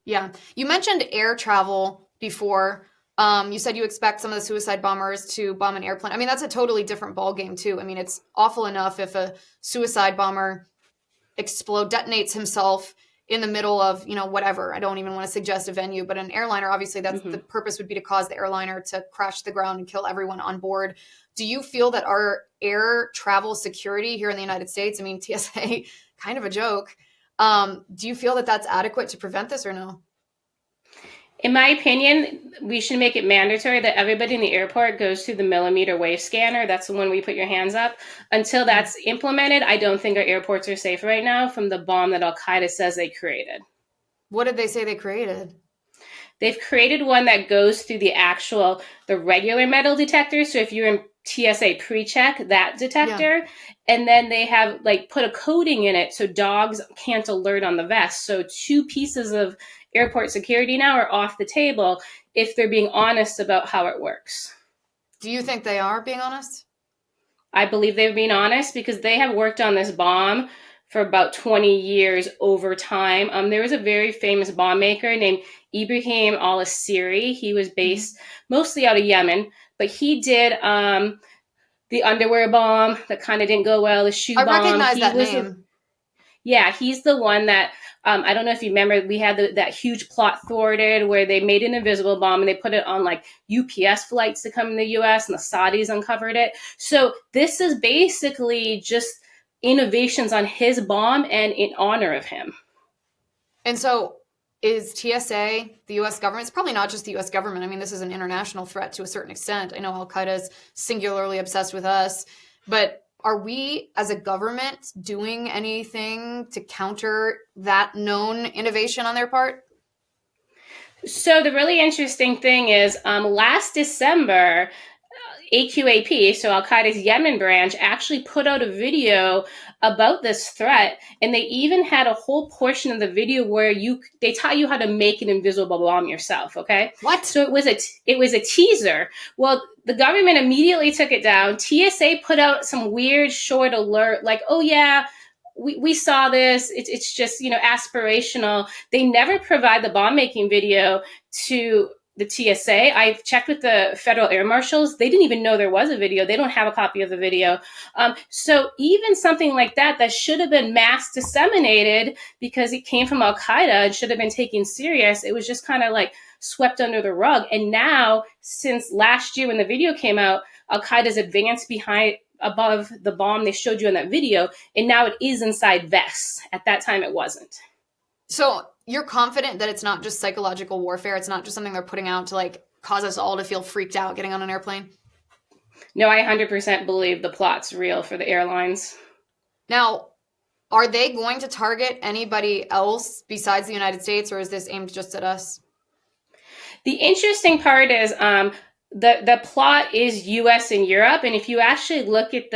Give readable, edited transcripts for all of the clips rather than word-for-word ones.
Yeah. You mentioned air travel before. You said you expect some of the suicide bombers to bomb an airplane. I mean, that's a totally different ballgame too. I mean, it's awful enough if a suicide bomber detonates himself in the middle of, whatever. I don't even want to suggest a venue, but an airliner, obviously that's the Hmm. purpose would be to cause the airliner to crash to the ground and kill everyone on board. Do you feel that our air travel security here in the United States, I mean, TSA, kind of a joke. Do you feel that that's adequate to prevent this or no? In my opinion, we should make it mandatory that everybody in the airport goes through the millimeter wave scanner. That's the one where you put your hands up. Until Mm. that's implemented, I don't think our airports are safe right now from the bomb that Al Qaeda says they created. What did they say they created? They've created one that goes through the regular metal detector. So if you're in TSA pre-check, that Yeah. detector, and then they have like put a coating in it so dogs can't alert on the vest. So two pieces of airport security now are off the table if they're being honest about how it works. Do you think they are being honest? I believe they've been honest because they have worked on this bomb for about 20 years over time. There was a very famous bomb maker named Ibrahim al-Asiri. He was Hmm. based mostly out of Yemen, but he did the underwear bomb that kind of didn't go well, the shoe I bomb. recognize that name. Yeah, he's the one that I don't know if you remember. We had that huge plot thwarted where they made an invisible bomb and they put it on like UPS flights to come in the U.S. and the Saudis uncovered it. So this is basically just innovations on his bomb and in honor of him. And so is TSA, the US government, it's probably not just the US government. I mean, this is an international threat to a certain extent. I know Al Qaeda is singularly obsessed with us, but are we as a government doing anything to counter that known innovation on their part? So the really interesting thing is, last December, AQAP, so Al Qaeda's Yemen branch, actually put out a video about this threat, and they even had a whole portion of the video where they taught you how to make an invisible bomb yourself. Okay, What? so it was a teaser. Well, the government immediately took it down. TSA put out some weird short alert, like, "Oh yeah." We saw this. It's just aspirational. They never provide the bomb making video to the TSA. I've checked with the federal air marshals. They didn't even know there was a video. They don't have a copy of the video. So even something like that should have been mass disseminated because it came from Al Qaeda and should have been taken serious. It was just kind of like swept under the rug. And now, since last year when the video came out, Al Qaeda's advanced behind above the bomb they showed you in that video, and now it is inside vests. At that time, it wasn't. So you're confident that it's not just psychological warfare? It's not just something they're putting out to like cause us all to feel freaked out getting on an airplane? No, I 100% believe the plot's real for the airlines. Now, are they going to target anybody else besides the United States, or is this aimed just at us? The interesting part is the plot is U.S. and Europe, and if you actually look at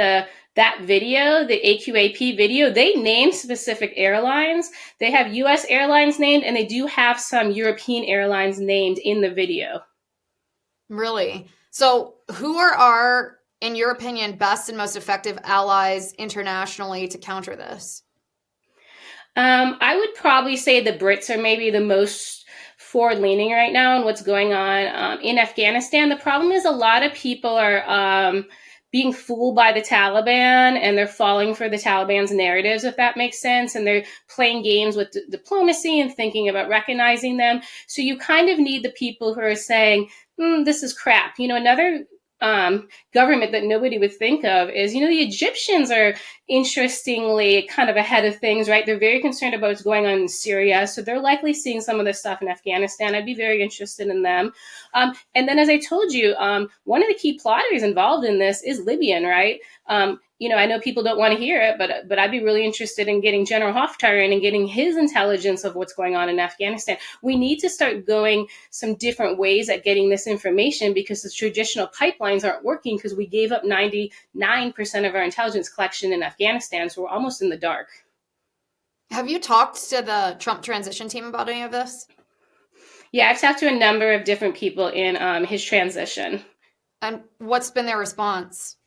that video, the AQAP video, they name specific airlines. They have U.S. airlines named, and they do have some European airlines named in the video. Really? So, who are our, in your opinion, best and most effective allies internationally to counter this? I would probably say the Brits are maybe the most forward leaning right now in what's going on in Afghanistan. The problem is a lot of people are being fooled by the Taliban and they're falling for the Taliban's narratives, if that makes sense. And they're playing games with diplomacy and thinking about recognizing them. So you kind of need the people who are saying, this is crap. Another government that nobody would think of is, the Egyptians are interestingly kind of ahead of things, right? They're very concerned about what's going on in Syria. So they're likely seeing some of this stuff in Afghanistan. I'd be very interested in them. And then, as I told you, one of the key plotters involved in this is Libyan, right? I know people don't want to hear it, but I'd be really interested in getting General Haftar in and getting his intelligence of what's going on in Afghanistan. We need to start going some different ways at getting this information because the traditional pipelines aren't working because we gave up 99% of our intelligence collection in Afghanistan, so we're almost in the dark. Have you talked to the Trump transition team about any of this? Yeah, I've talked to a number of different people in his transition. And what's been their response?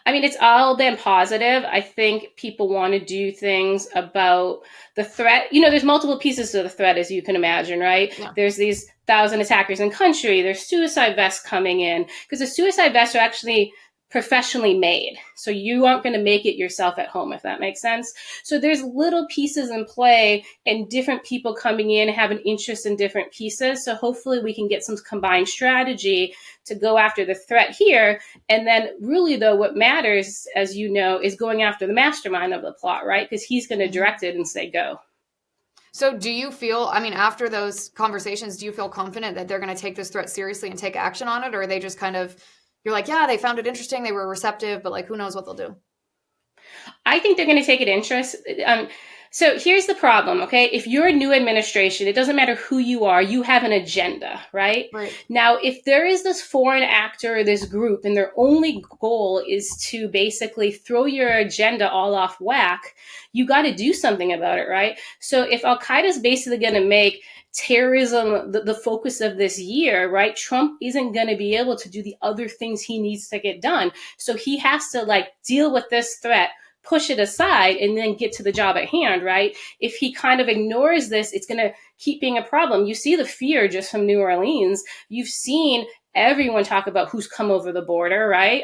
I mean, it's all been positive. I think people want to do things about the threat. You know, there's multiple pieces to the threat, as you can imagine, right? Yeah. There's these 1,000 attackers in country. There's suicide vests coming in because the suicide vests are actually professionally made. So you aren't going to make it yourself at home, if that makes sense. So there's little pieces in play and different people coming in have an interest in different pieces. So hopefully we can get some combined strategy to go after the threat here. And then really though, what matters, as you know, is going after the mastermind of the plot, right? Because he's going to direct it and say, go. So do you feel, I mean, after those conversations, do you feel confident that they're going to take this threat seriously and take action on it? Or are they just kind of, you're like, yeah, they found it interesting, they were receptive, but like, who knows what they'll do? I think they're going to take it interest. So here's the problem, okay? If you're a new administration, it doesn't matter who you are, you have an agenda, right? Right. Now, if there is this foreign actor or this group and their only goal is to basically throw your agenda all off whack, you got to do something about it, right? So if Al Qaeda is basically going to make terrorism the focus of this year, right? Trump isn't going to be able to do the other things he needs to get done. So he has to like deal with this threat, push it aside, and then get to the job at hand, right? If he kind of ignores this, it's going to keep being a problem. You see the fear just from New Orleans. You've seen everyone talk about who's come over the border, right?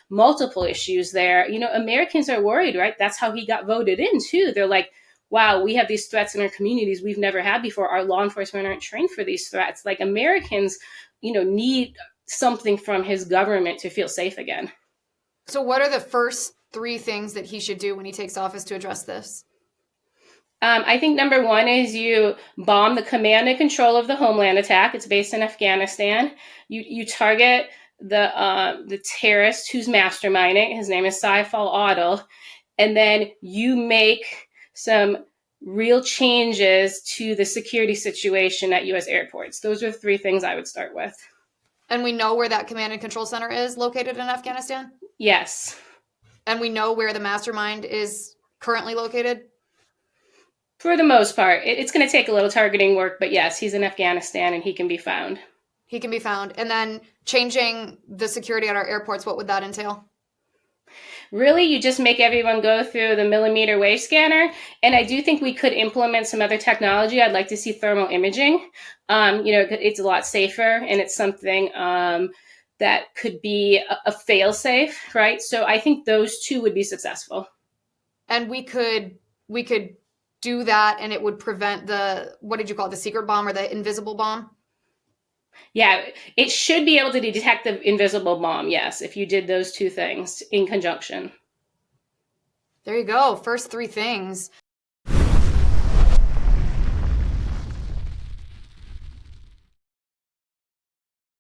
Multiple issues there. You know, Americans are worried, right? That's how he got voted in too. They're like, wow, we have these threats in our communities we've never had before. Our law enforcement aren't trained for these threats. Like Americans, you know, need something from his government to feel safe again. So what are the first three things that he should do when he takes office to address this? I think number one is you bomb the command and control of the homeland attack. It's based in Afghanistan. You target the terrorist who's masterminding. His name is Saiful Adil, and then you make some real changes to the security situation at U.S. airports. Those are the three things I would start with. And we know where that command and control center is located in Afghanistan? Yes. And we know where the mastermind is currently located? For the most part. It's going to take a little targeting work, but yes, he's in Afghanistan and he can be found. He can be found. And then changing the security at our airports, what would that entail? Really, you just make everyone go through the millimeter wave scanner. And I do think we could implement some other technology. I'd like to see thermal imaging. You know, it's a lot safer and it's something that could be a fail-safe, right? So I think those two would be successful. And we could do that and it would prevent the, what did you call it, the secret bomb or the invisible bomb? Yeah, it should be able to detect the invisible bomb, yes, if you did those two things in conjunction. There you go. First three things.